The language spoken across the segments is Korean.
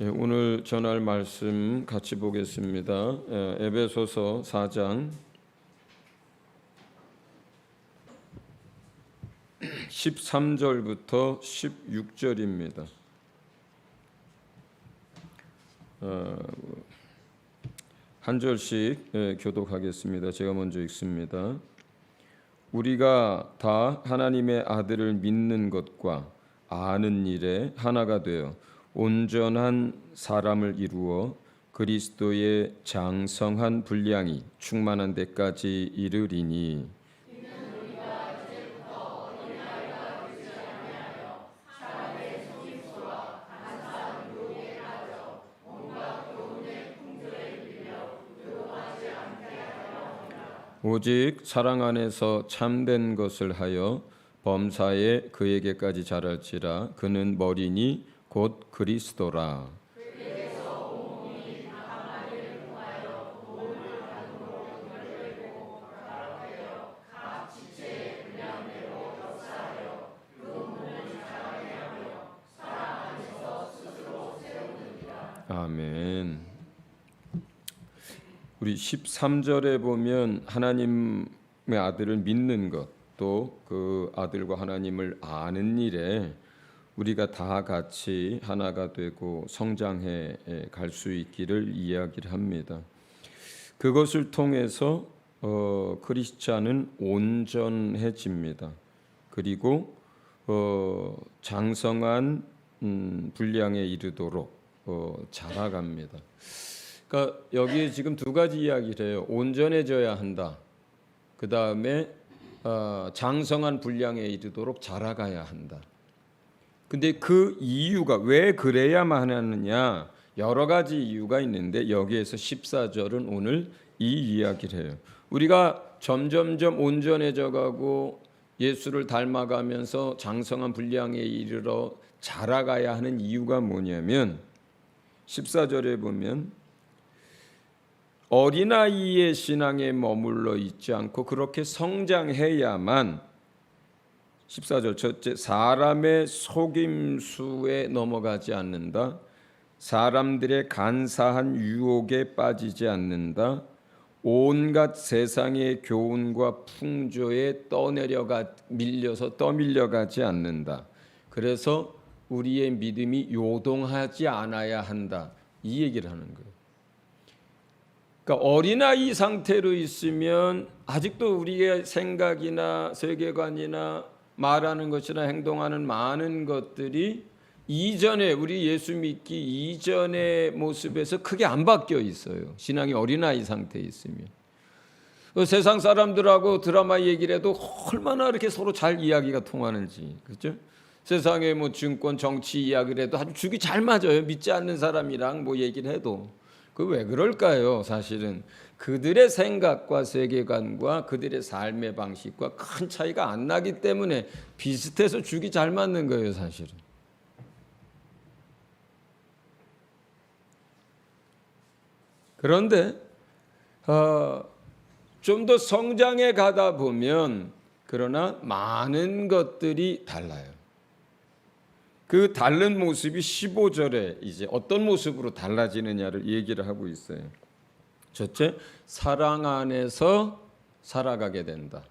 오늘 전할 말씀 같이 보겠습니다. 에베소서 4장 13절부터 16절입니다. 한 절씩 교독하겠습니다. 제가 먼저 읽습니다. 우리가 다 하나님의 아들을 믿는 것과 아는 일에 하나가 되어 온전한 사람을 이루어 그리스도의 장성한 분량이 충만한 데까지 이르리니 오직 사랑 안에서 참된 것을 하여 범사에 그에게까지 자랄지라. 그는 머리니 곧 그리스도라. 아멘. 우리 13절에 보면 하나님의 아들을 믿는 것, 또 그 아들과 하나님을 아는 일에 우리가 다 같이 하나가 되고 성장해 갈 수 있기를 이야기를 합니다. 그것을 통해서 크리스찬은 온전해집니다. 그리고 장성한 분량에 이르도록 자라갑니다. 그러니까 여기에 지금 두 가지 이야기를 해요. 온전해져야 한다. 그 다음에 장성한 분량에 이르도록 자라가야 한다. 근데 그 이유가 왜 그래야만 하느냐, 여러 가지 이유가 있는데 여기에서 14절은 오늘 이 이야기를 해요. 우리가 점점점 온전해져 가고 예수를 닮아가면서 장성한 분량에 이르러 자라가야 하는 이유가 뭐냐면 14절에 보면 어린아이의 신앙에 머물러 있지 않고 그렇게 성장해야만 14절 첫째, 사람의 속임수에 넘어가지 않는다. 사람들의 간사한 유혹에 빠지지 않는다. 온갖 세상의 교훈과 풍조에 밀려서 떠밀려가지 않는다. 그래서 우리의 믿음이 요동하지 않아야 한다. 이 얘기를 하는 거예요. 그러니까 어린아이 상태로 있으면 아직도 우리의 생각이나 세계관이나 말하는 것이나 행동하는 많은 것들이 이전에 우리 예수 믿기 이전의 모습에서 크게 안 바뀌어 있어요. 신앙이 어린아이 상태에 있으면. 세상 사람들하고 드라마 얘기를 해도 얼마나 이렇게 서로 잘 이야기가 통하는지, 그렇죠? 세상의 뭐 증권, 정치 이야기를 해도 아주 죽이 잘 맞아요. 믿지 않는 사람이랑 뭐 얘기를 해도. 그 왜 그럴까요? 사실은 그들의 생각과 세계관과 그들의 삶의 방식과 큰 차이가 안 나기 때문에 비슷해서 죽이 잘 맞는 거예요, 사실은. 그런데 좀 더 성장해 가다 보면 그러나 많은 것들이 달라요. 그 다른 모습이 15절에 이제 어떤 모습으로 달라지느냐를 얘기를 하고 있어요. 첫째, 사랑 안에서 살아가게 된다.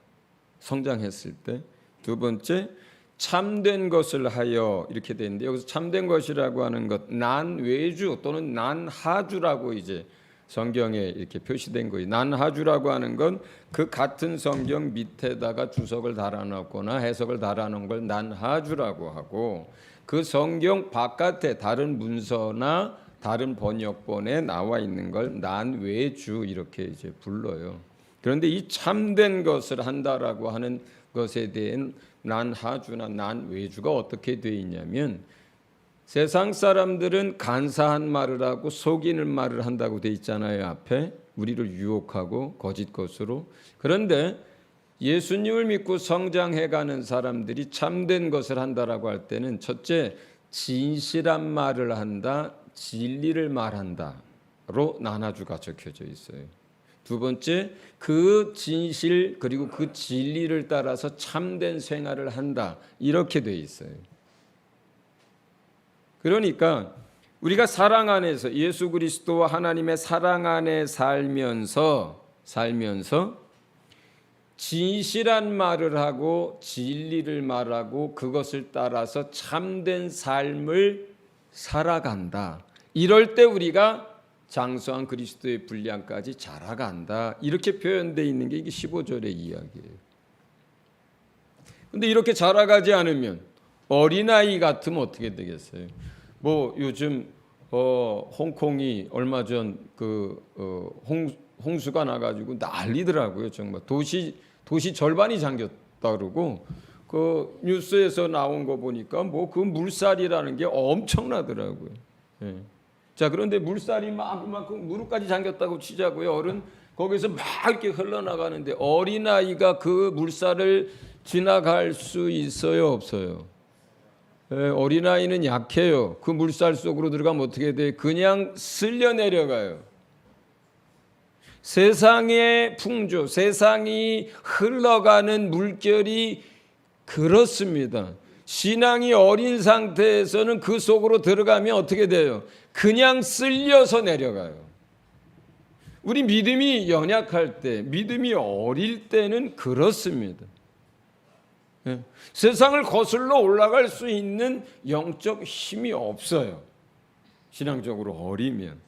성장했을 때. 두 번째, 참된 것을 하여 이렇게 되는데 여기서 참된 것이라고 하는 것, 난외주 또는 난하주라고 이제 성경에 이렇게 표시된 거예요. 난하주라고 하는 건 그 같은 성경 밑에다가 주석을 달아놓거나 해석을 달아놓은 걸 난하주라고 하고, 그 성경 바깥에 다른 문서나 다른 번역본에 나와 있는 걸 난외주 이렇게 이제 불러요. 그런데 이 참된 것을 한다라고 하는 것에 대한 난하주나 난외주가 어떻게 되어 있냐면, 세상 사람들은 간사한 말을 하고 속이는 말을 한다고 돼 있잖아요. 앞에 우리를 유혹하고 거짓 것으로. 그런데 예수님을 믿고 성장해가는 사람들이 참된 것을 한다라고 할 때는 첫째, 진실한 말을 한다, 진리를 말한다로 나눠주가 적혀져 있어요. 두 번째, 그 진실 그리고 그 진리를 따라서 참된 생활을 한다, 이렇게 돼 있어요. 그러니까 우리가 사랑 안에서 예수 그리스도와 하나님의 사랑 안에 살면서 진실한 말을 하고 진리를 말하고 그것을 따라서 참된 삶을 살아간다. 이럴 때 우리가 장수한 그리스도의 분량까지 자라간다. 이렇게 표현되어 있는 게 이게 15절의 이야기예요. 근데 이렇게 자라가지 않으면 어린아이 같으면 어떻게 되겠어요? 뭐 요즘 홍콩이 얼마 전 홍수가 나가지고 난리더라고요. 정말 도시 절반이 잠겼다 그러고 그 뉴스에서 나온 거 보니까 뭐 그 물살이라는 게 엄청나더라고요. 예. 자, 그런데 물살이 막 그만큼 무릎까지 잠겼다고 치자고요. 어른 거기서 막 이렇게 흘러나가는데 어린아이가 그 물살을 지나갈 수 있어요, 없어요? 예, 어린아이는 약해요. 그 물살 속으로 들어가면 어떻게 돼요? 그냥 쓸려 내려가요. 세상의 풍조, 세상이 흘러가는 물결이 그렇습니다. 신앙이 어린 상태에서는 그 속으로 들어가면 어떻게 돼요? 그냥 쓸려서 내려가요. 우리 믿음이 연약할 때, 믿음이 어릴 때는 그렇습니다. 네. 세상을 거슬러 올라갈 수 있는 영적 힘이 없어요. 신앙적으로 어리면.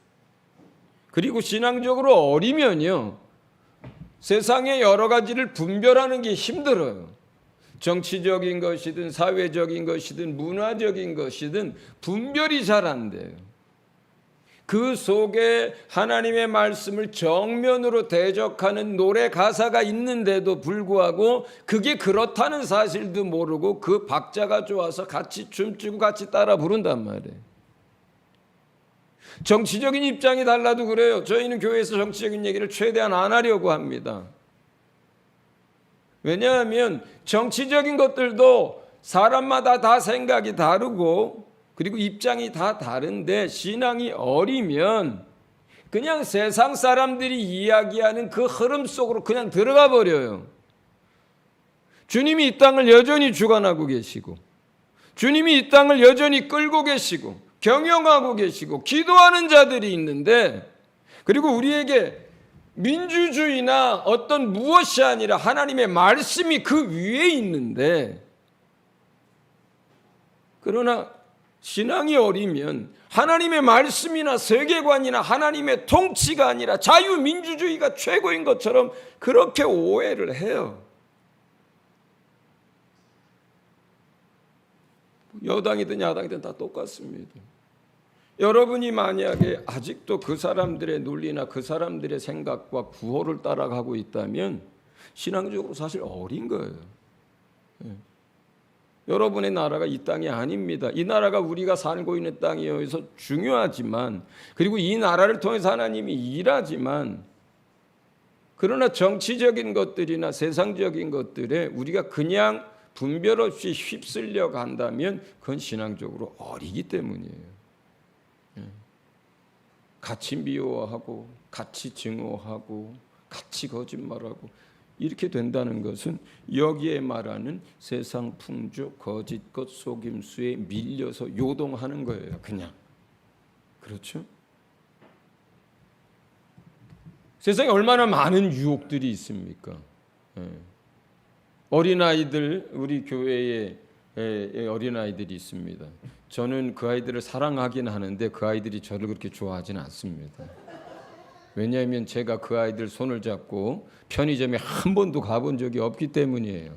그리고 신앙적으로 어리면요, 세상의 여러 가지를 분별하는 게 힘들어요. 정치적인 것이든 사회적인 것이든 문화적인 것이든 분별이 잘 안 돼요. 그 속에 하나님의 말씀을 정면으로 대적하는 노래 가사가 있는데도 불구하고 그게 그렇다는 사실도 모르고 그 박자가 좋아서 같이 춤추고 같이 따라 부른단 말이에요. 정치적인 입장이 달라도 그래요. 저희는 교회에서 정치적인 얘기를 최대한 안 하려고 합니다. 왜냐하면 정치적인 것들도 사람마다 다 생각이 다르고 그리고 입장이 다 다른데 신앙이 어리면 그냥 세상 사람들이 이야기하는 그 흐름 속으로 그냥 들어가 버려요. 주님이 이 땅을 여전히 주관하고 계시고 주님이 이 땅을 여전히 끌고 계시고 경영하고 계시고 기도하는 자들이 있는데 그리고 우리에게 민주주의나 어떤 무엇이 아니라 하나님의 말씀이 그 위에 있는데 그러나 신앙이 어리면 하나님의 말씀이나 세계관이나 하나님의 통치가 아니라 자유민주주의가 최고인 것처럼 그렇게 오해를 해요. 여당이든 야당이든 다 똑같습니다. 여러분이 만약에 아직도 그 사람들의 논리나 그 사람들의 생각과 구호를 따라가고 있다면 신앙적으로 사실 어린 거예요. 여러분의 나라가 이 땅이 아닙니다. 이 나라가 우리가 살고 있는 땅이어서 중요하지만 그리고 이 나라를 통해서 하나님이 일하지만 그러나 정치적인 것들이나 세상적인 것들에 우리가 그냥 분별 없이 휩쓸려 간다면 그건 신앙적으로 어리기 때문이에요. 같이 미워하고 같이 증오하고 같이 거짓말하고 이렇게 된다는 것은 여기에 말하는 세상 풍조, 거짓 것, 속임수에 밀려서 요동하는 거예요. 그냥. 그렇죠? 세상에 얼마나 많은 유혹들이 있습니까? 어린아이들, 우리 교회에 어린아이들이 있습니다. 저는 그 아이들을 사랑하긴 하는데 그 아이들이 저를 그렇게 좋아하진 않습니다. 왜냐하면 제가 그 아이들 손을 잡고 편의점에 한 번도 가본 적이 없기 때문이에요.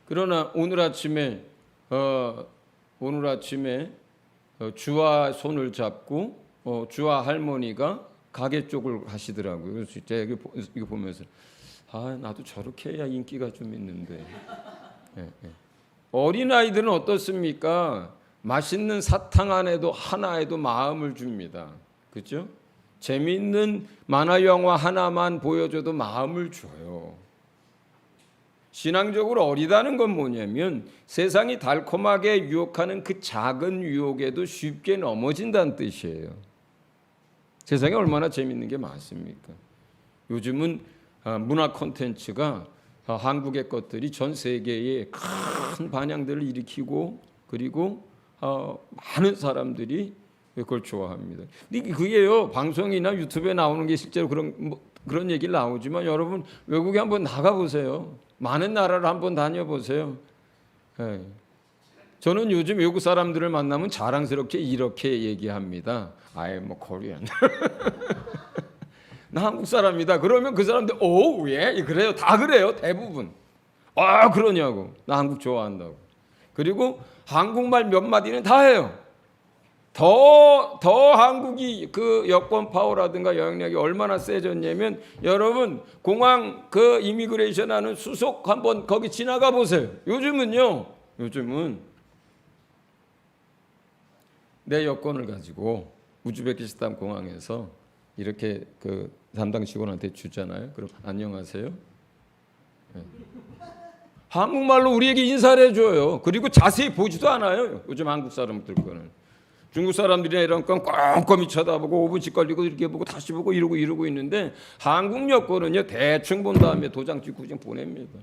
그러나 오늘 아침에 주아 손을 잡고 주아 할머니가 가게 쪽을 가시더라고요. 그래서 제가 이거 보면서 나도 저렇게 해야 인기가 좀 있는데. 어린아이들은 어떻습니까? 맛있는 사탕 안에도 하나에도 마음을 줍니다. 그렇죠? 재미있는 만화 영화 하나만 보여줘도 마음을 줘요. 신앙적으로 어리다는 건 뭐냐면 세상이 달콤하게 유혹하는 그 작은 유혹에도 쉽게 넘어진다는 뜻이에요. 세상에 얼마나 재미있는 게 많습니까? 요즘은 문화 콘텐츠가 한국의 것들이 전 세계에 큰 반향들을 일으키고 그리고 많은 사람들이 그걸 좋아합니다. 근데 그게요 방송이나 유튜브에 나오는 게 실제로 그런 얘기를 나오지만 여러분 외국에 한번 나가 보세요. 많은 나라를 한번 다녀 보세요. 예. 저는 요즘 외국 사람들을 만나면 자랑스럽게 이렇게 얘기합니다. 아이 뭐 코리안. 나 한국 사람이다. 그러면 그 사람들 오 예 그래요. 다 그래요. 대부분. 아 그러냐고. 나 한국 좋아한다고. 그리고 한국말 몇 마디는 다 해요. 더 한국이 그 여권 파워라든가 영향력이 얼마나 세졌냐면 여러분 공항 그 이미그레이션 하는 수속 한번 거기 지나가 보세요. 요즘은 내 여권을 가지고 우즈베키스탄 공항에서 이렇게 그 담당 직원한테 주잖아요. 그럼 안녕하세요. 네. 한국말로 우리에게 인사를 해줘요. 그리고 자세히 보지도 않아요. 요즘 한국 사람들 거는. 중국 사람들이나 이런 건 꼼꼼히 쳐다보고 5분씩 걸리고 이렇게 보고 다시 보고 이러고 있는데 한국 여권은요 대충 본 다음에 도장 찍고 그냥 보냅니다.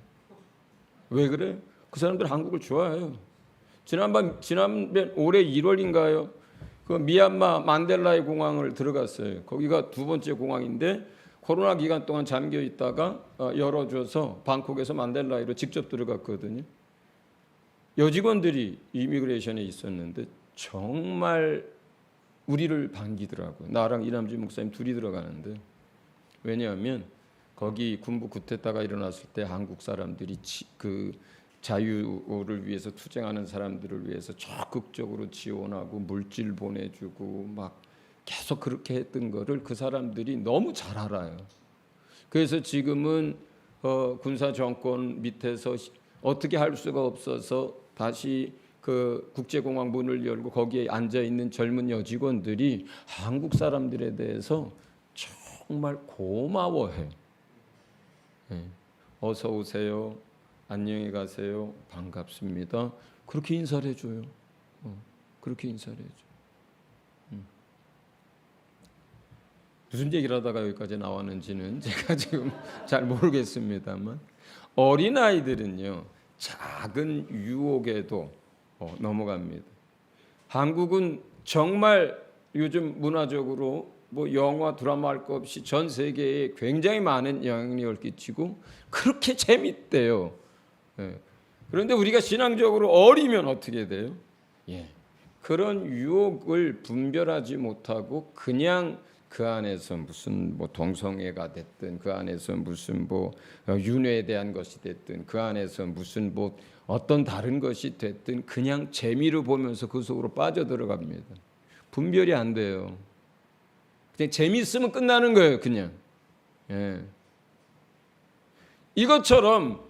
왜 그래? 그 사람들 한국을 좋아해요. 지난번 올해 1월인가요? 그 미얀마 만델라이 공항을 들어갔어요. 거기가 두 번째 공항인데 코로나 기간 동안 잠겨 있다가 열어줘서 방콕에서 만델라이로 직접 들어갔거든요. 여직원들이 이미그레이션에 있었는데 정말 우리를 반기더라고요. 나랑 이남주 목사님 둘이 들어가는데 왜냐하면 거기 군부 쿠데타가 일어났을 때 한국 사람들이 그 자유를 위해서 투쟁하는 사람들을 위해서 적극적으로 지원하고 물질 보내주고 막 계속 그렇게 했던 거를 그 사람들이 너무 잘 알아요. 그래서 지금은 군사 정권 밑에서 어떻게 할 수가 없어서 다시 그 국제공항 문을 열고 거기에 앉아 있는 젊은 여직원들이 한국 사람들에 대해서 정말 고마워해. 네. 어서 오세요. 안녕히 가세요. 반갑습니다. 그렇게 인사를 해줘요. 그렇게 인사를 해줘. 무슨 얘기를 하다가 여기까지 나왔는지는 제가 지금 잘 모르겠습니다만 어린아이들은요 작은 유혹에도 넘어갑니다. 한국은 정말 요즘 문화적으로 뭐 영화 드라마 할 것 없이 전 세계에 굉장히 많은 영향력을 끼치고 그렇게 재밌대요. 예. 그런데 우리가 신앙적으로 어리면 어떻게 돼요? 예. 그런 유혹을 분별하지 못하고 그냥 그 안에서 무슨 뭐 동성애가 됐든 그 안에서 무슨 뭐 윤회에 대한 것이 됐든 그 안에서 무슨 뭐 어떤 다른 것이 됐든 그냥 재미로 보면서 그 속으로 빠져들어갑니다. 분별이 안 돼요. 그냥 재미있으면 끝나는 거예요. 그냥. 예. 이것처럼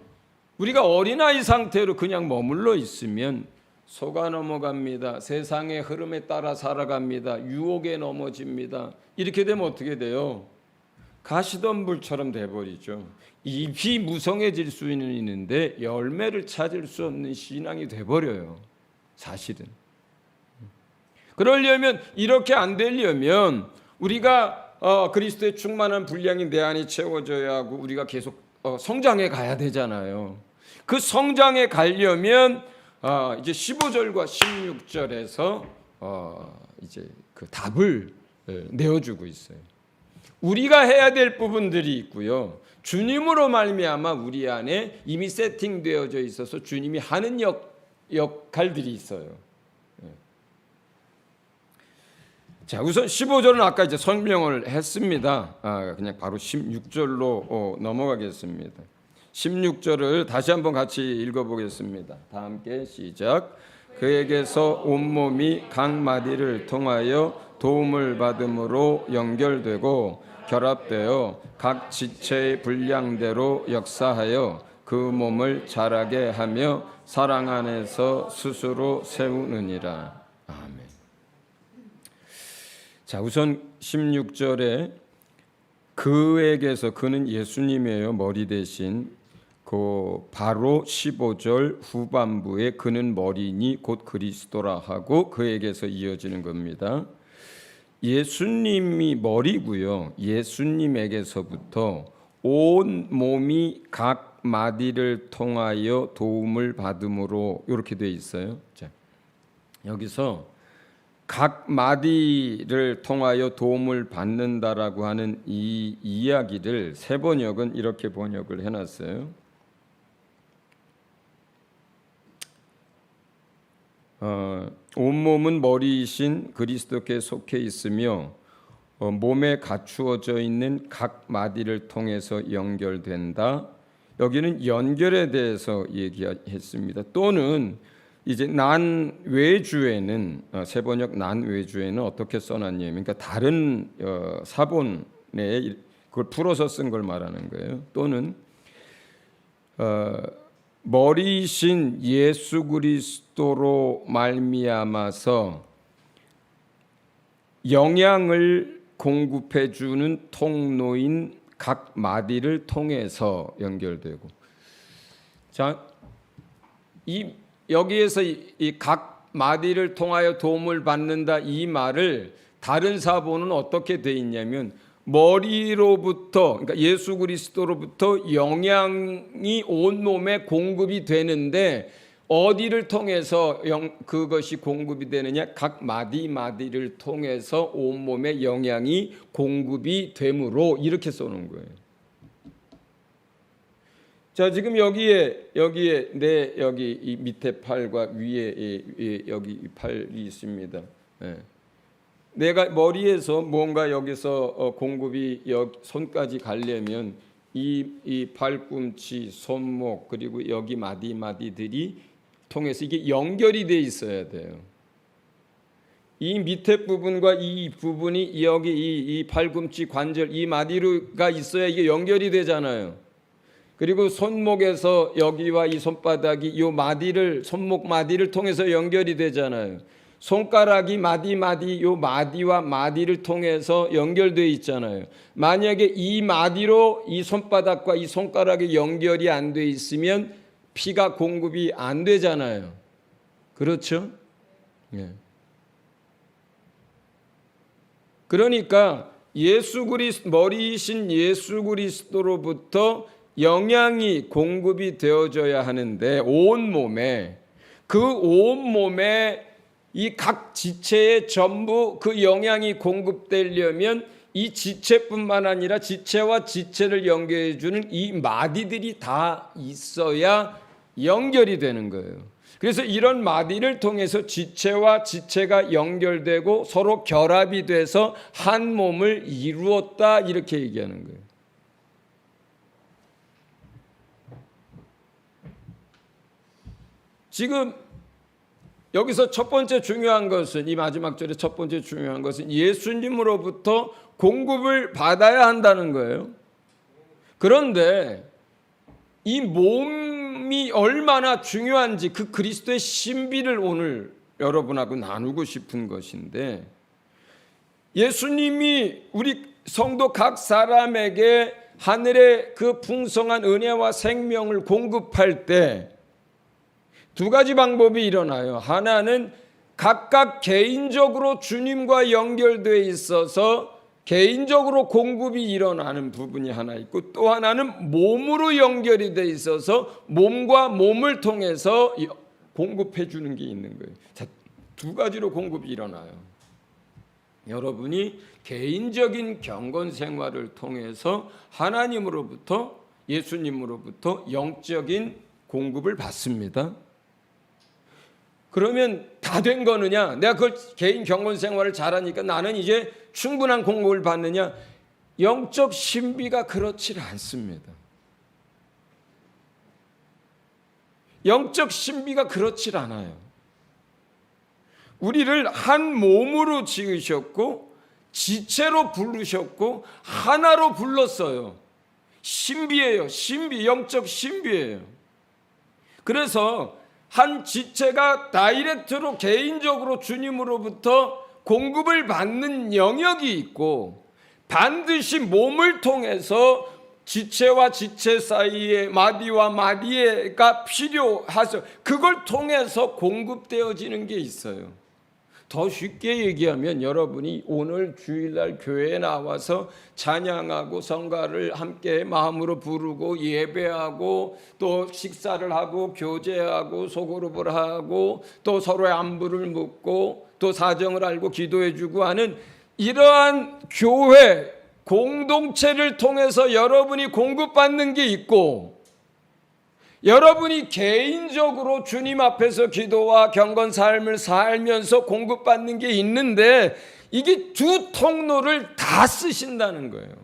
우리가 어린아이 상태로 그냥 머물러 있으면 속아 넘어갑니다. 세상의 흐름에 따라 살아갑니다. 유혹에 넘어집니다. 이렇게 되면 어떻게 돼요? 가시덤불처럼 돼버리죠. 잎이 무성해질 수는 있는데 열매를 찾을 수 없는 신앙이 돼버려요. 사실은. 그러려면 이렇게 안 되려면 우리가 그리스도의 충만한 분량이 내 안에 채워져야 하고 우리가 계속 성장해 가야 되잖아요. 그 성장해 가려면 이제 15절과 16절에서 이제 그 답을 내어주고 있어요. 우리가 해야 될 부분들이 있고요. 주님으로 말미암아 우리 안에 이미 세팅되어져 있어서 주님이 하는 역할들이 있어요. 자, 우선 15절은 아까 이제 설명을 했습니다. 그냥 바로 16절로 넘어가겠습니다. 16절을 다시 한번 같이 읽어보겠습니다. 다 함께 시작. 그에게서 온몸이 각 마디를 통하여 도움을 받음으로 연결되고 결합되어 각 지체의 분량대로 역사하여 그 몸을 자라게 하며 사랑 안에서 스스로 세우느니라. 아멘. 자, 우선 16절에 그에게서, 그는 예수님이에요. 머리 대신. 그 바로 15절 후반부에 그는 머리니 곧 그리스도라 하고 그에게서 이어지는 겁니다. 예수님이 머리고요. 예수님에게서부터 온 몸이 각 마디를 통하여 도움을 받음으로 이렇게 돼 있어요. 자, 여기서 각 마디를 통하여 도움을 받는다라고 하는 이 이야기를 새 번역은 이렇게 번역을 해놨어요. 온몸은 머리이신 그리스도께 속해 있으며 몸에 갖추어져 있는 각 마디를 통해서 연결된다. 여기는 연결에 대해서 얘기했습니다. 또는 이제 난외주에는 새 번역 난외주에는 어떻게 써놨냐면, 그러니까 다른 사본에 그걸 풀어서 쓴 걸 말하는 거예요. 또는 머리이신 예수 그리스도로 말미암아서 영향을 공급해 주는 통로인 각 마디를 통해서 연결되고, 자, 여기에서 이 각 마디를 통하여 도움을 받는다 이 말을 다른 사본은 어떻게 돼 있냐면, 머리로부터, 그러니까 예수 그리스도로부터 영향이 온 몸에 공급이 되는데 어디를 통해서 그것이 공급이 되느냐? 각 마디를 통해서 온 몸에 영향이 공급이 되므로, 이렇게 써놓은 거예요. 자, 지금 여기에 여기 이 밑에 팔과 위에 여기 팔이 있습니다. 네. 내가 머리에서 뭔가 여기서 공급이 손까지 가려면 이 발꿈치, 손목, 그리고 여기 마디들이 통해서 이게 연결이 돼 있어야 돼요. 이 밑에 부분과 이 부분이 여기 이 발꿈치 관절, 이 마디가 있어야 이게 연결이 되잖아요. 그리고 손목에서 여기와 이 손바닥이 이 마디를, 손목 마디를 통해서 연결이 되잖아요. 손가락이 요 마디와 마디를 통해서 연결되어 있잖아요. 만약에 이 마디로 이 손바닥과 이 손가락이 연결이 안 돼 있으면 피가 공급이 안 되잖아요. 그렇죠? 예. 그러니까 머리이신 예수 그리스도로부터 영양이 공급이 되어져야 하는데, 온몸에 이 각 지체에 전부 그 영양이 공급되려면 이 지체뿐만 아니라 지체와 지체를 연결해 주는 이 마디들이 다 있어야 연결이 되는 거예요. 그래서 이런 마디를 통해서 지체와 지체가 연결되고 서로 결합이 돼서 한 몸을 이루었다, 이렇게 얘기하는 거예요. 지금 여기서 첫 번째 중요한 것은, 이 마지막 절의 첫 번째 중요한 것은 예수님으로부터 공급을 받아야 한다는 거예요. 그런데 이 몸이 얼마나 중요한지 그 그리스도의 신비를 오늘 여러분하고 나누고 싶은 것인데, 예수님이 우리 성도 각 사람에게 하늘의 그 풍성한 은혜와 생명을 공급할 때 두 가지 방법이 일어나요. 하나는 각각 개인적으로 주님과 연결되어 있어서 개인적으로 공급이 일어나는 부분이 하나 있고, 또 하나는 몸으로 연결이 되어 있어서 몸과 몸을 통해서 공급해 주는 게 있는 거예요. 자, 두 가지로 공급이 일어나요. 여러분이 개인적인 경건 생활을 통해서 하나님으로부터, 예수님으로부터 영적인 공급을 받습니다. 그러면 다 된 거느냐? 내가 그걸 개인 경건 생활을 잘하니까 나는 이제 충분한 공급을 받느냐? 영적 신비가 그렇지 않습니다. 영적 신비가 그렇지 않아요. 우리를 한 몸으로 지으셨고 지체로 부르셨고 하나로 불렀어요. 신비예요. 신비, 영적 신비예요. 그래서 한 지체가 다이렉트로 개인적으로 주님으로부터 공급을 받는 영역이 있고, 반드시 몸을 통해서 지체와 지체 사이에 마디와 마디가 필요하죠. 그걸 통해서 공급되어지는 게 있어요. 더 쉽게 얘기하면 여러분이 오늘 주일날 교회에 나와서 찬양하고 성가를 함께 마음으로 부르고 예배하고 또 식사를 하고 교제하고 소그룹을 하고 또 서로의 안부를 묻고 또 사정을 알고 기도해주고 하는 이러한 교회 공동체를 통해서 여러분이 공급받는 게 있고, 여러분이 개인적으로 주님 앞에서 기도와 경건 삶을 살면서 공급받는 게 있는데, 이게 두 통로를 다 쓰신다는 거예요.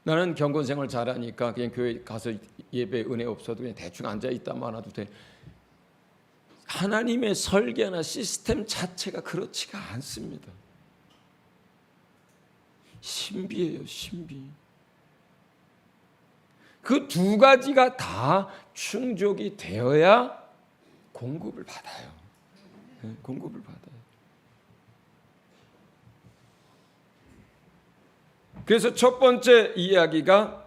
나는 경건 생활 잘하니까 그냥 교회 가서 예배 은혜 없어도 그냥 대충 앉아 있다만 해도 돼. 하나님의 설계나 시스템 자체가 그렇지가 않습니다. 신비예요, 신비. 그 두 가지가 다 충족이 되어야 공급을 받아요. 공급을 받아요. 그래서 첫 번째 이야기가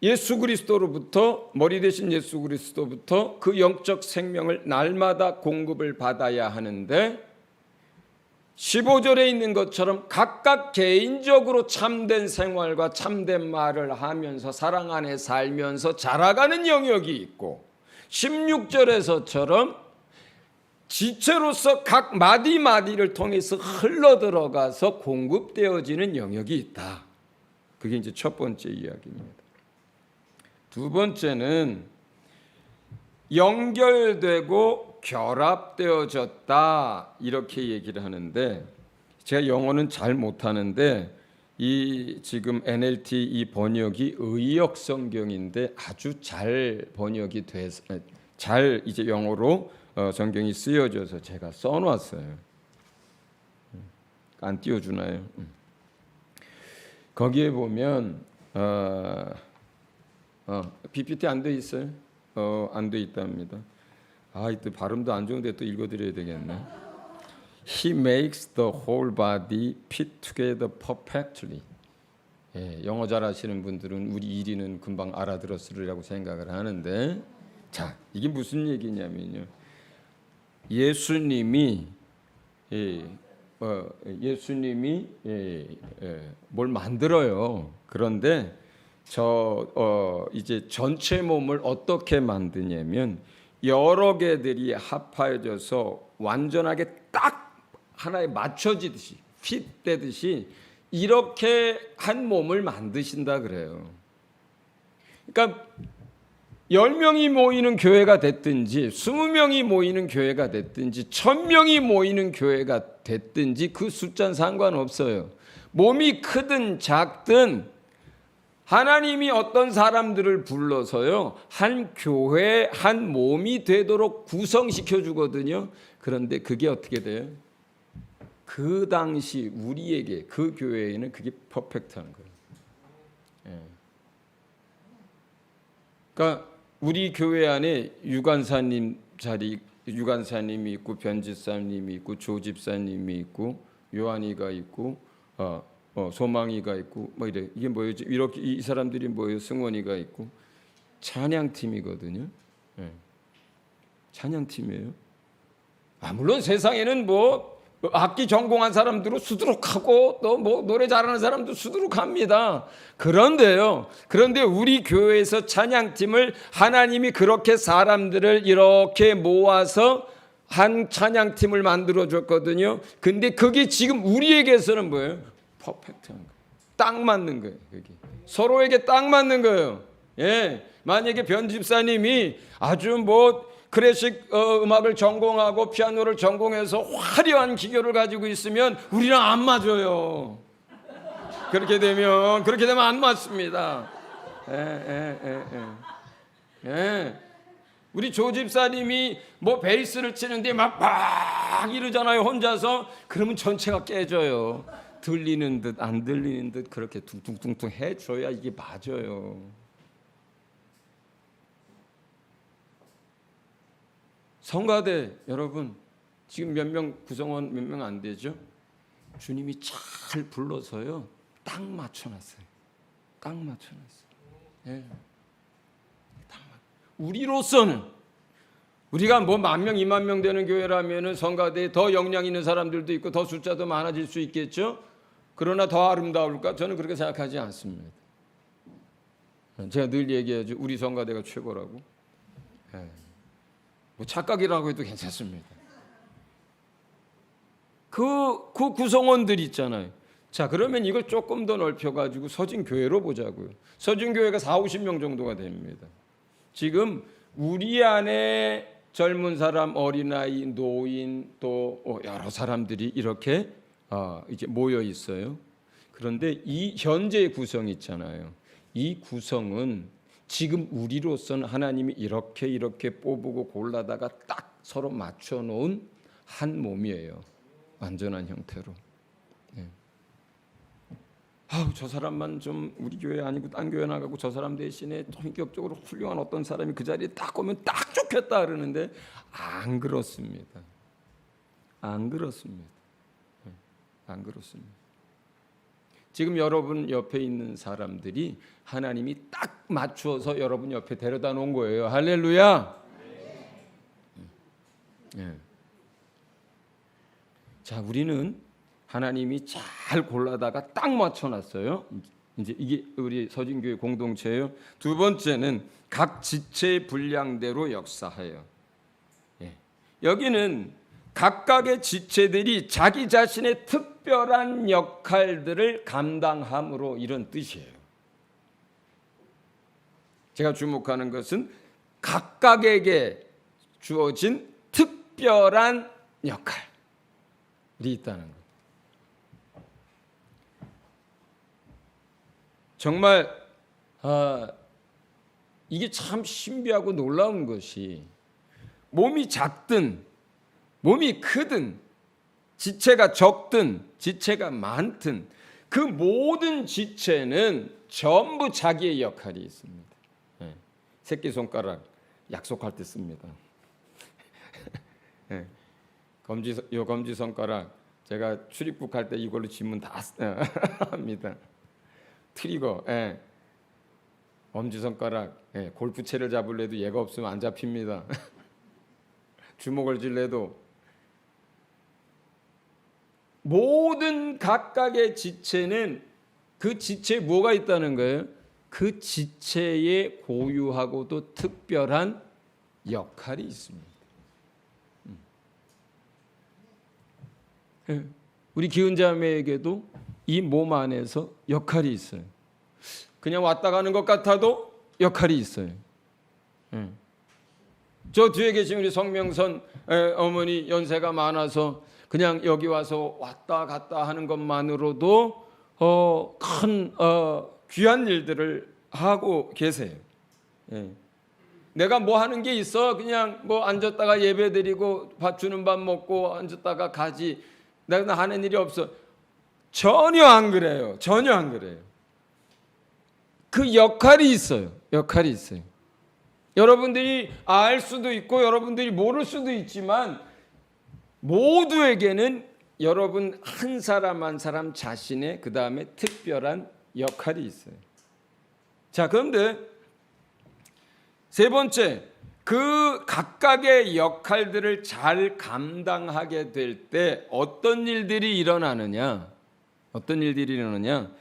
예수 그리스도로부터, 머리 대신 예수 그리스도부터 그 영적 생명을 날마다 공급을 받아야 하는데, 15절에 있는 것처럼 각각 개인적으로 참된 생활과 참된 말을 하면서 사랑 안에 살면서 자라가는 영역이 있고, 16절에서처럼 지체로서 각 마디마디를 통해서 흘러들어가서 공급되어지는 영역이 있다. 그게 이제 첫 번째 이야기입니다. 두 번째는 연결되고 결합되어졌다, 이렇게 얘기를 하는데, 제가 영어는 잘 못하는데 이 지금 NLT 이 번역이 의역 성경인데 아주 잘 번역이 돼서 잘 이제 영어로 성경이 쓰여져서 제가 써놨어요. 안 띄워주나요? 거기에 보면 PPT 안 돼 있어요? 안 돼 있답니다. 또 발음도 안 좋은데 또 읽어드려야 되겠네. He makes the whole body fit together perfectly. 영어 잘하시는 분들은 우리 1위는 금방 알아들었으리라고 생각을 하는데, 자, 이게 무슨 얘기냐면요. 예수님이 뭘 만들어요. 그런데 이제 전체 몸을 어떻게 만드냐면 여러 개들이 합하여져서 완전하게 딱 하나에 맞춰지듯이 핏되듯이 이렇게 한 몸을 만드신다 그래요. 그러니까 10명이 모이는 교회가 됐든지 20명이 모이는 교회가 됐든지 1000명이 모이는 교회가 됐든지 그 숫자는 상관없어요. 몸이 크든 작든 하나님이 어떤 사람들을 불러서요, 한 교회, 한 몸이 되도록 구성시켜 주거든요. 그런데 그게 어떻게 돼요? 그 당시 우리에게, 그 교회에는 그게 퍼펙트한 거예요. 그러니까 우리 교회 안에 유관사님이 있고, 변집사님이 있고, 조집사님이 있고, 요한이가 있고, 소망이가 있고, 뭐 이래. 이게 뭐예요? 이렇게 이 사람들이 뭐예요? 승원이가 있고, 찬양팀이거든요. 찬양팀이에요. 물론 세상에는 뭐 악기 전공한 사람들은 수두룩하고 또 뭐 노래 잘하는 사람도 수두룩합니다. 그런데 우리 교회에서 찬양팀을 하나님이 그렇게 사람들을 이렇게 모아서 한 찬양팀을 만들어 줬거든요. 근데 그게 지금 우리에게서는 뭐예요? 퍼펙트한 거예요. 딱 맞는 거예요. 그게 서로에게 딱 맞는 거예요. 만약에 변집사님이 아주 뭐 클래식 음악을 전공하고 피아노를 전공해서 화려한 기교를 가지고 있으면 우리랑 안 맞아요. 그렇게 되면 안 맞습니다. 우리 조집사님이 뭐 베이스를 치는데 막 이러잖아요, 혼자서. 그러면 전체가 깨져요. 들리는 듯 안 들리는 듯 그렇게 둥둥둥둥 해줘야 이게 맞아요. 성가대 여러분, 지금 몇 명 구성원 몇 명 안 되죠? 주님이 잘 불러서요 딱 맞춰놨어요. 딱 맞춰놨어요. 우리로서는 우리가 뭐 10,000명, 20,000명 되는 교회라면은 성가대에 더 역량 있는 사람들도 있고 더 숫자도 많아질 수 있겠죠. 그러나 더 아름다울까? 저는 그렇게 생각하지 않습니다. 제가 늘 얘기하죠. 우리 성가대가 최고라고. 뭐 착각이라고 해도 괜찮습니다. 그 구성원들 있잖아요. 자, 그러면 이걸 조금 더 넓혀가지고 서진교회로 보자고요. 서진교회가 40-50명 정도가 됩니다. 지금 우리 안에 젊은 사람, 어린아이, 노인 또 여러 사람들이 이렇게 이제 모여 있어요. 그런데 이 현재의 구성이 있잖아요. 이 구성은 지금 우리로서는 하나님이 이렇게 뽑고 골라다가 딱 서로 맞춰 놓은 한 몸이에요. 완전한 형태로. 저 사람만 좀 우리 교회 아니고 딴 교회 나가고 저 사람 대신에 성격적으로 훌륭한 어떤 사람이 그 자리에 딱 오면 딱 좋겠다 그러는데 안 그렇습니다. 안 그렇습니다. 안 그렇습니다. 지금 여러분 옆에 있는 사람들이 하나님이 딱 맞추어서 여러분 옆에 데려다 놓은 거예요. 할렐루야. 자, 우리는 하나님이 잘 골라다가 딱 맞춰놨어요. 이제 이게 우리 서진교회 공동체예요. 두 번째는 각 지체의 분량대로 역사하여. 여기는 각각의 지체들이 자기 자신의 특별한 역할들을 감당함으로 이런 뜻이에요. 제가 주목하는 것은 각각에게 주어진 특별한 역할이 있다는 것. 정말 이게 참 신비하고 놀라운 것이 몸이 작든 몸이 크든 지체가 적든 지체가 많든 그 모든 지체는 전부 자기의 역할이 있습니다. 새끼손가락 약속할 때 씁니다. 검지손가락 제가 출입국 할 때 이걸로 지문 다 합니다. 트리거, 엄지손가락, 골프채를 잡을래도 얘가 없으면 안 잡힙니다. 주먹을 쥘래도 모든 각각의 지체는 그 지체에 뭐가 있다는 거예요? 그 지체에 고유하고도 특별한 역할이 있습니다. 우리 기은자매에게도 이 몸 안에서 역할이 있어요. 그냥 왔다 가는 것 같아도 역할이 있어요. 저 뒤에 계신 우리 성명선 어머니 연세가 많아서 그냥 여기 와서 왔다 갔다 하는 것만으로도 큰 귀한 일들을 하고 계세요. 내가 뭐 하는 게 있어? 그냥 뭐 앉았다가 예배 드리고 밥 주는 밥 먹고 앉았다가 가지. 내가 하는 일이 없어. 전혀 안 그래요. 전혀 안 그래요. 그 역할이 있어요. 역할이 있어요. 여러분들이 알 수도 있고 여러분들이 모를 수도 있지만 모두에게는 여러분 한 사람 한 사람 자신의 그 다음에 특별한 역할이 있어요. 자, 그런데 세 번째, 그 각각의 역할들을 잘 감당하게 될 때 어떤 일들이 일어나느냐? 어떤 일들이 일어나느냐?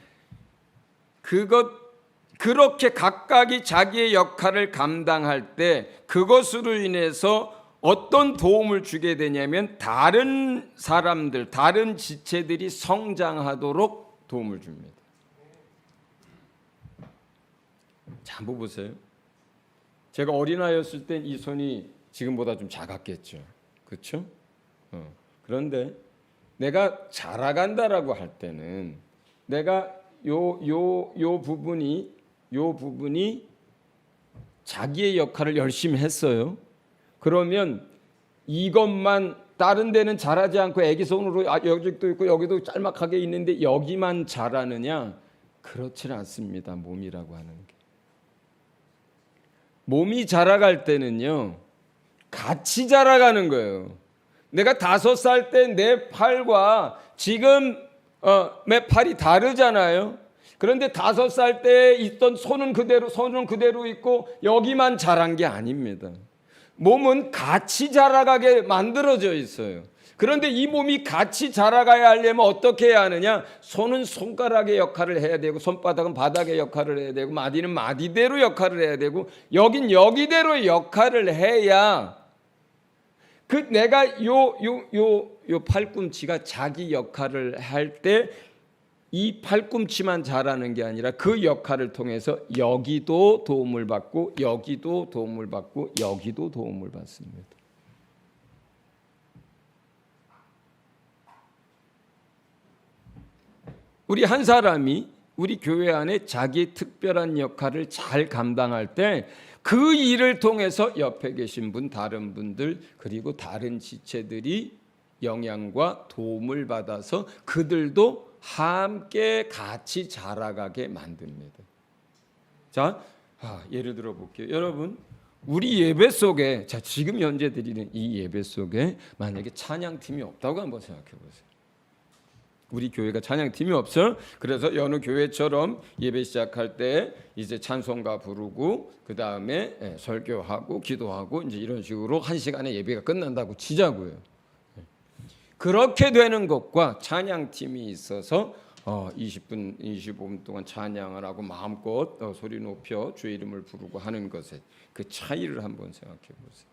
그렇게 각각이 자기의 역할을 감당할 때 그것으로 인해서 어떤 도움을 주게 되냐면 다른 사람들, 다른 지체들이 성장하도록 도움을 줍니다. 자, 한번 보세요. 제가 어린아이였을 땐 이 손이 지금보다 좀 작았겠죠. 그렇죠? 그런데 내가 자라간다라고 할 때는 내가 요 부분이 자기의 역할을 열심히 했어요. 그러면 이것만 다른 데는 자라지 않고 애기 손으로 여기도 있고 여기도 짤막하게 있는데 여기만 자라느냐? 그렇지는 않습니다. 몸이라고 하는 게. 몸이 자라갈 때는요, 같이 자라가는 거예요. 내가 5살 때 내 팔과 지금 내 팔이 다르잖아요. 그런데 5살 때 있던 손은 그대로 있고 여기만 자란 게 아닙니다. 몸은 같이 자라가게 만들어져 있어요. 그런데 이 몸이 같이 자라가야 하려면 어떻게 해야 하느냐? 손은 손가락의 역할을 해야 되고, 손바닥은 바닥의 역할을 해야 되고, 마디는 마디대로 역할을 해야 되고, 여긴 여기대로 역할을 해야 내가 요 팔꿈치가 자기 역할을 할 때 이 팔꿈치만 자라는 게 아니라 그 역할을 통해서 여기도 도움을 받고, 여기도 도움을 받고, 여기도 도움을 받습니다. 우리 한 사람이 우리 교회 안에 자기 특별한 역할을 잘 감당할 때 그 일을 통해서 옆에 계신 분, 다른 분들, 그리고 다른 지체들이 영향과 도움을 받아서 그들도 함께 같이 자라가게 만듭니다. 자, 예를 들어 볼게요. 여러분, 우리 예배 속에, 지금 현재 드리는 이 예배 속에 만약에 찬양팀이 없다고 한번 생각해 보세요. 우리 교회가 찬양팀이 없어요. 그래서 여느 교회처럼 예배 시작할 때 이제 찬송가 부르고 그 다음에 설교하고 기도하고 이제 이런 식으로 1시간에 예배가 끝난다고 치자고요. 그렇게 되는 것과 찬양팀이 있어서 20분, 25분 동안 찬양을 하고 마음껏 소리 높여 주의 이름을 부르고 하는 것에 그 차이를 한번 생각해 보세요.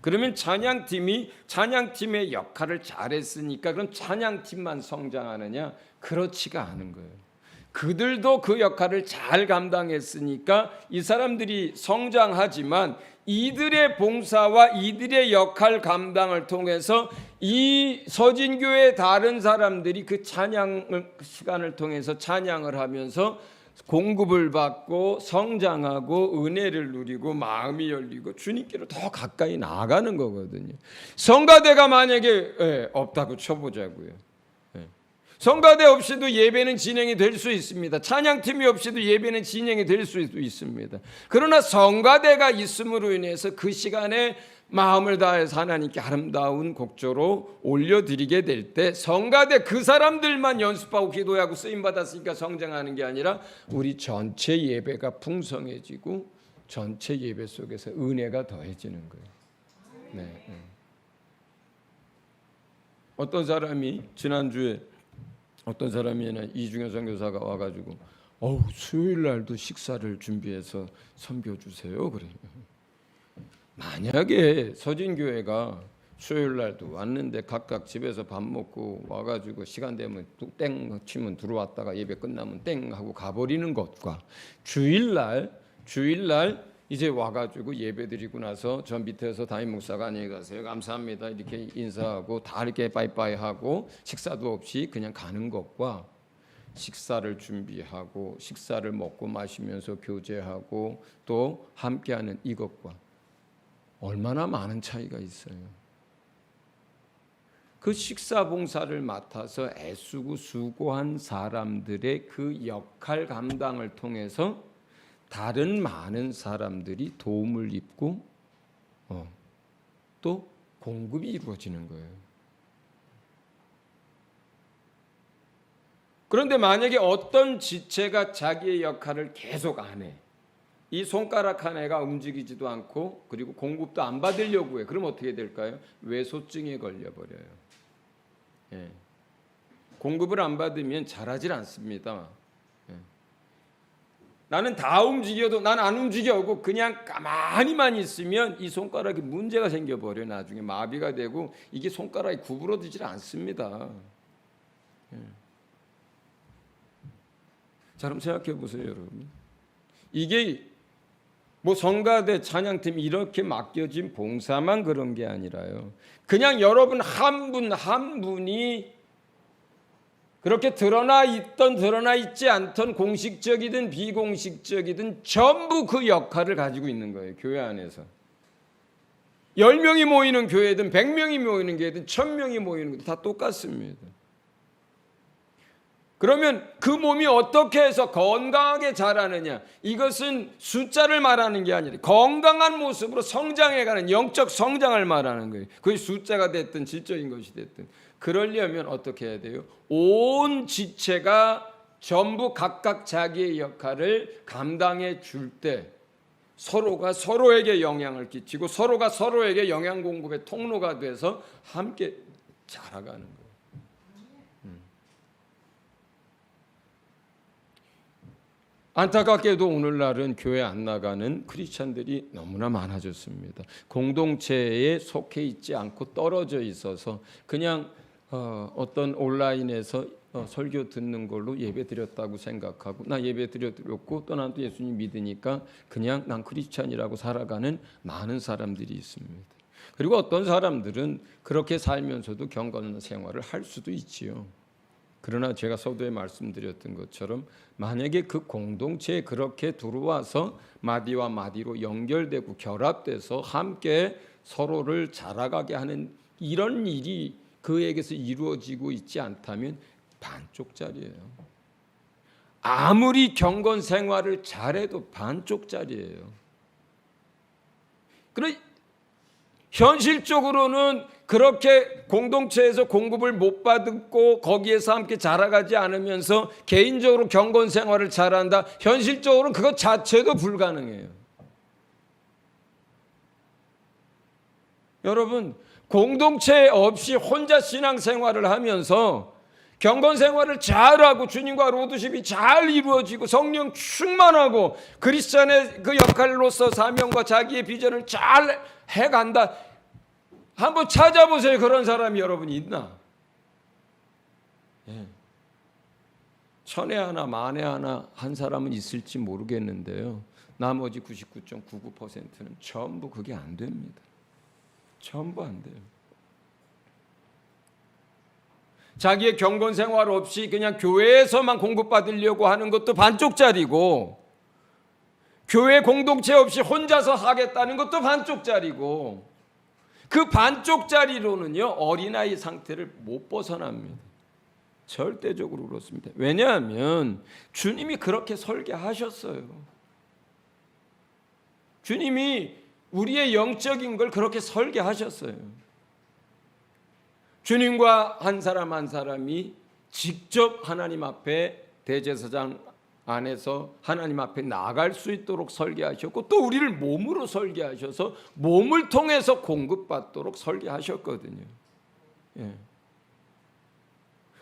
그러면 찬양팀의 역할을 잘했으니까 그럼 찬양팀만 성장하느냐? 그렇지가 않은 거예요. 그들도 그 역할을 잘 감당했으니까 이 사람들이 성장하지만 이들의 봉사와 이들의 역할 감당을 통해서 이 서진교회 다른 사람들이 그 찬양 시간을 통해서 찬양을 하면서 공급을 받고 성장하고 은혜를 누리고 마음이 열리고 주님께로 더 가까이 나아가는 거거든요. 성가대가 만약에 없다고 쳐보자고요. 성가대 없이도 예배는 진행이 될 수 있습니다. 찬양팀이 없이도 예배는 진행이 될 수 있습니다. 그러나 성가대가 있음으로 인해서 그 시간에 마음을 다해서 하나님께 아름다운 곡조로 올려드리게 될 때 성가대 그 사람들만 연습하고 기도하고 쓰임받았으니까 성장하는 게 아니라 우리 전체 예배가 풍성해지고 전체 예배 속에서 은혜가 더해지는 거예요. 네. 어떤 사람이 지난주에 어떤 사람이나 이중현 선교사가 와가지고 수요일 날도 식사를 준비해서 섬겨 주세요. 그래요. 만약에 서진교회가 수요일 날도 왔는데 각각 집에서 밥 먹고 와가지고 시간 되면 땡 치면 들어왔다가 예배 끝나면 땡 하고 가버리는 것과 주일날 이제 와가지고 예배 드리고 나서 저 밑에서 담임 목사가 안녕히 가세요 감사합니다 이렇게 인사하고 다 이렇게 빠이빠이 하고 식사도 없이 그냥 가는 것과 식사를 준비하고 식사를 먹고 마시면서 교제하고 또 함께하는 이것과 얼마나 많은 차이가 있어요. 그 식사 봉사를 맡아서 애쓰고 수고한 사람들의 그 역할 감당을 통해서 다른 많은 사람들이 도움을 입고 또 공급이 이루어지는 거예요. 그런데 만약에 어떤 지체가 자기의 역할을 계속 안 해. 이 손가락 하나가 움직이지도 않고 그리고 공급도 안 받으려고 해. 그럼 어떻게 될까요? 외소증에 걸려버려요. 공급을 안 받으면 잘하질 않습니다. 나는 다 움직여도 난 안 움직여고 그냥 가만히만 있으면 이 손가락에 문제가 생겨버려요. 나중에 마비가 되고 이게 손가락이 구부러지질 않습니다. 자, 그럼 생각해 보세요, 여러분. 이게 뭐 성가대 찬양팀 이렇게 맡겨진 봉사만 그런 게 아니라요. 그냥 여러분 한 분 한 분이 그렇게 드러나 있던 드러나 있지 않던 공식적이든 비공식적이든 전부 그 역할을 가지고 있는 거예요. 교회 안에서. 10명이 모이는 교회든 100명이 모이는 교회든 1000명이 모이는 교회든 다 똑같습니다. 그러면 그 몸이 어떻게 해서 건강하게 자라느냐? 이것은 숫자를 말하는 게 아니라 건강한 모습으로 성장해가는 영적 성장을 말하는 거예요. 그게 숫자가 됐든 질적인 것이 됐든. 그러려면 어떻게 해야 돼요? 온 지체가 전부 각각 자기의 역할을 감당해 줄 때 서로가 서로에게 영향을 끼치고 서로가 서로에게 영양 공급의 통로가 돼서 함께 자라가는 거예요. 안타깝게도 오늘날은 교회 안 나가는 크리스찬들이 너무나 많아졌습니다. 공동체에 속해 있지 않고 떨어져 있어서 그냥 어떤 온라인에서 설교 듣는 걸로 예배 드렸다고 생각하고, 나 예배 드렸고 또 난 또 예수님 믿으니까 그냥 난 크리스찬이라고 살아가는 많은 사람들이 있습니다. 그리고 어떤 사람들은 그렇게 살면서도 경건 생활을 할 수도 있지요. 그러나 제가 서두에 말씀드렸던 것처럼 만약에 그 공동체에 그렇게 들어와서 마디와 마디로 연결되고 결합돼서 함께 서로를 자라가게 하는 이런 일이 그에게서 이루어지고 있지 않다면 반쪽짜리예요. 아무리 경건 생활을 잘해도 반쪽짜리예요. 그래 현실적으로는 그렇게 공동체에서 공급을 못 받고 거기에서 함께 자라가지 않으면서 개인적으로 경건 생활을 잘한다. 현실적으로는 그것 자체도 불가능해요. 여러분, 공동체 없이 혼자 신앙생활을 하면서 경건 생활을 잘하고 주님과 로드십이 잘 이루어지고 성령 충만하고 그리스도인의 그 역할로서 사명과 자기의 비전을 잘 해간다. 한번 찾아보세요. 그런 사람이 여러분 있나? 예. 천에 하나 만에 하나 한 사람은 있을지 모르겠는데요. 나머지 99.99%는 전부 그게 안 됩니다. 전부 안 돼요. 자기의 경건 생활 없이 그냥 교회에서만 공급받으려고 하는 것도 반쪽짜리고, 교회 공동체 없이 혼자서 하겠다는 것도 반쪽짜리고, 그 반쪽짜리로는요 어린아이 상태를 못 벗어납니다. 절대적으로 그렇습니다. 왜냐하면 주님이 그렇게 설계하셨어요. 주님이 우리의 영적인 걸 그렇게 설계하셨어요. 주님과 한 사람 한 사람이 직접 하나님 앞에 대제사장 안에서 하나님 앞에 나갈 수 있도록 설계하셨고, 또 우리를 몸으로 설계하셔서 몸을 통해서 공급받도록 설계하셨거든요. 예.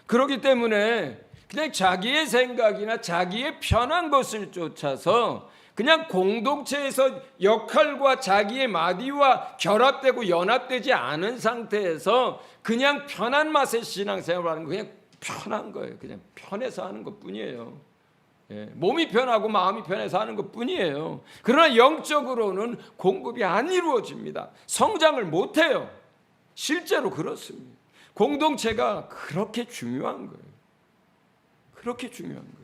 그렇기 때문에 그냥 자기의 생각이나 자기의 편한 것을 쫓아서 그냥 공동체에서 역할과 자기의 마디와 결합되고 연합되지 않은 상태에서 그냥 편한 맛의 신앙생활을 하는 거, 그냥 편한 거예요. 그냥 편해서 하는 것뿐이에요. 예, 몸이 편하고 마음이 편해서 하는 것뿐이에요. 그러나 영적으로는 공급이 안 이루어집니다. 성장을 못해요. 실제로 그렇습니다. 공동체가 그렇게 중요한 거예요. 그렇게 중요한 거예요.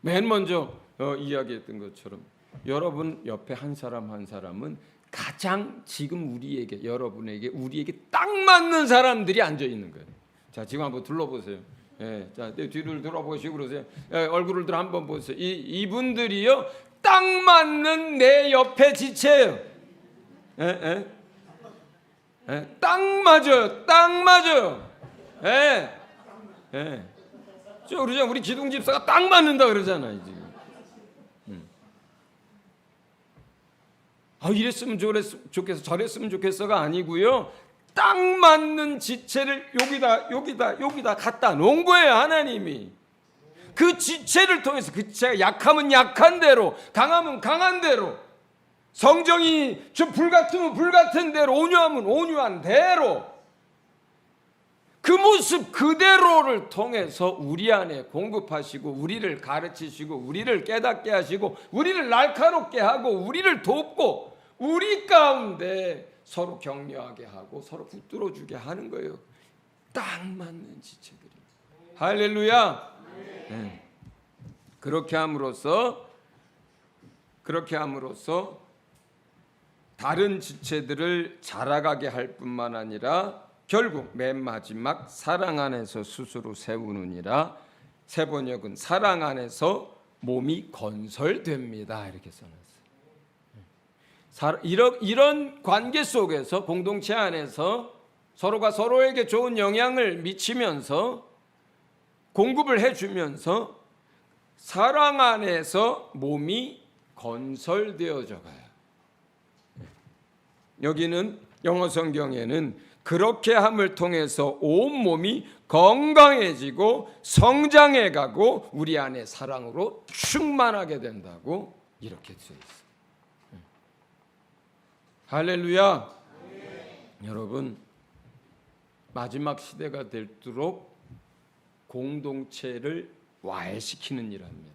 맨 먼저 이야기했던 것처럼 여러분 옆에 한 사람 한 사람은 가장 지금 우리에게, 여러분에게, 우리에게 딱 맞는 사람들이 앉아 있는 거예요. 자, 지금 한번 둘러보세요. 예, 자, 뒤를 돌아보시고 그러세요. 예, 얼굴을 한번 보세요. 이분들이요 딱 맞는 내 옆에 지체예요. 예, 예, 예, 딱 맞아요. 딱 맞아요. 예, 예. 저 그러죠. 우리 기둥 집사가 딱 맞는다 그러잖아요 지금. 이랬으면 좋겠어, 저랬으면 좋겠어가 아니고요. 딱 맞는 지체를 여기다 갖다 놓은 거예요, 하나님이. 그 지체를 통해서 그 지체가 약하면 약한 대로, 강하면 강한 대로, 성정이 좀 불같으면 불같은 대로, 온유하면 온유한 대로, 그 모습 그대로를 통해서 우리 안에 공급하시고 우리를 가르치시고 우리를 깨닫게 하시고 우리를 날카롭게 하고 우리를 돕고 우리 가운데 서로 격려하게 하고 서로 붙들어주게 하는 거예요. 딱 맞는 지체들이. 할렐루야. 네. 그렇게 함으로써 다른 지체들을 자라가게 할 뿐만 아니라 결국 맨 마지막 사랑 안에서 스스로 세우느니라. 새 번역은 사랑 안에서 몸이 건설됩니다. 이렇게 써놨어요. 이런 관계 속에서 공동체 안에서 서로가 서로에게 좋은 영향을 미치면서 공급을 해주면서 사랑 안에서 몸이 건설되어져 가요. 여기는 영어 성경에는 그렇게 함을 통해서 온 몸이 건강해지고 성장해 가고 우리 안에 사랑으로 충만하게 된다고 이렇게 되어 있어요. 할렐루야. 여러분, 마지막 시대가 될수록 공동체를 와해시키는 일을 합니다.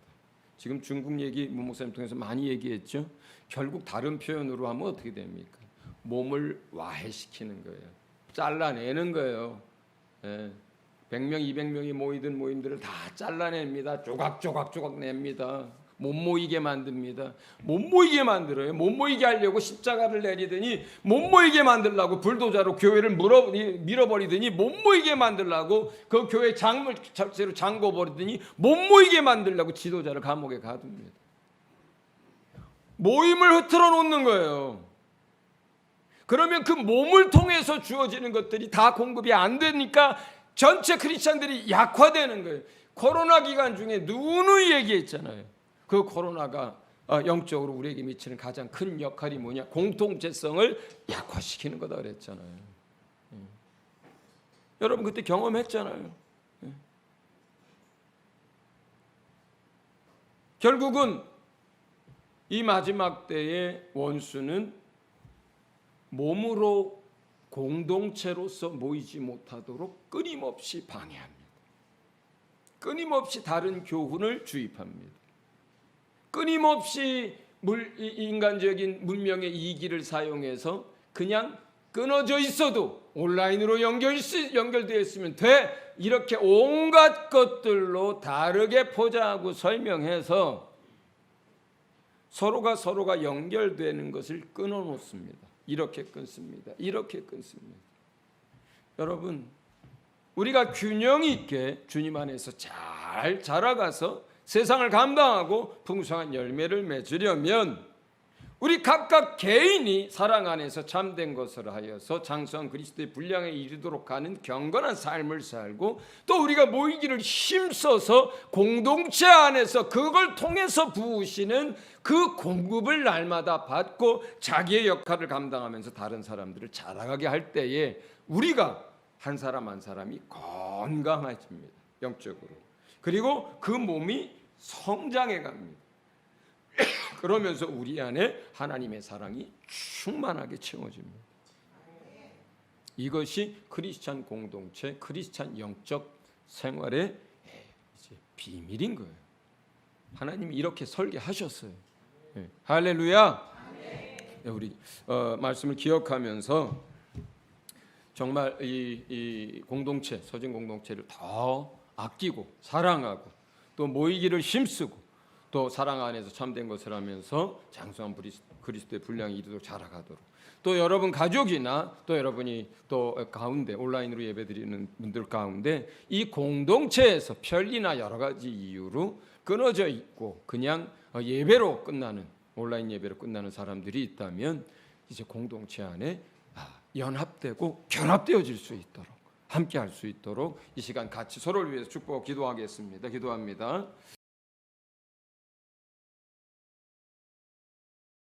지금 중국 얘기 문 목사님 통해서 많이 얘기했죠. 결국 다른 표현으로 하면 어떻게 됩니까? 몸을 와해시키는 거예요. 잘라내는 거예요. 100명, 200명이 모이던 모임들을 다 잘라냅니다. 조각조각 냅니다. 못 모이게 만듭니다. 못 모이게 만들어요. 못 모이게 하려고 십자가를 내리더니 못 모이게 만들려고 불도저로 교회를 밀어버리더니 못 모이게 만들려고 그 교회 장을 자체로 잠궈버리더니 못 모이게 만들려고 지도자를 감옥에 가둡니다. 모임을 흐트러 놓는 거예요. 그러면 그 몸을 통해서 주어지는 것들이 다 공급이 안 되니까 전체 크리스찬들이 약화되는 거예요. 코로나 기간 중에 누누이 얘기했잖아요. 그 코로나가 영적으로 우리에게 미치는 가장 큰 역할이 뭐냐? 공동체성을 약화시키는 거다 그랬잖아요. 여러분 그때 경험했잖아요. 결국은 이 마지막 때의 원수는 몸으로 공동체로서 모이지 못하도록 끊임없이 방해합니다. 끊임없이 다른 교훈을 주입합니다. 끊임없이 인간적인 문명의 이기를 사용해서 그냥 끊어져 있어도 온라인으로 연결되어 있으면 돼. 이렇게 온갖 것들로 다르게 포장하고 설명해서 서로가 연결되는 것을 끊어놓습니다. 이렇게 끊습니다. 이렇게 끊습니다. 여러분, 우리가 균형 있게 주님 안에서 잘 자라가서 세상을 감당하고 풍성한 열매를 맺으려면 우리 각각 개인이 사랑 안에서 참된 것을 하여서 장성한 그리스도의 분량에 이르도록 하는 경건한 삶을 살고 또 우리가 모이기를 힘써서 공동체 안에서 그걸 통해서 부으시는 그 공급을 날마다 받고 자기의 역할을 감당하면서 다른 사람들을 자라가게 할 때에 우리가 한 사람 한 사람이 건강해집니다. 영적으로. 그리고 그 몸이 성장해 갑니다. 그러면서 우리 안에 하나님의 사랑이 충만하게 채워집니다. 이것이 크리스찬 공동체, 크리스찬 영적 생활의 이제 비밀인 거예요. 하나님이 이렇게 설계하셨어요. 할렐루야. 우리 말씀을 기억하면서 정말 이 공동체, 서진 공동체를 더 아끼고 사랑하고 또 모이기를 힘쓰고 또 사랑 안에서 참된 것을 하면서 장성한 그리스도의 분량이 이르도록 자라가도록 또 여러분 가족이나 또 여러분이 또 가운데 온라인으로 예배드리는 분들 가운데 이 공동체에서 편리나 여러 가지 이유로 끊어져 있고 그냥 예배로 끝나는 온라인 예배로 끝나는 사람들이 있다면 이제 공동체 안에 연합되고 결합되어질 수 있도록 함께 할 수 있도록 이 시간 같이 서로를 위해서 축복하고 기도하겠습니다. 기도합니다.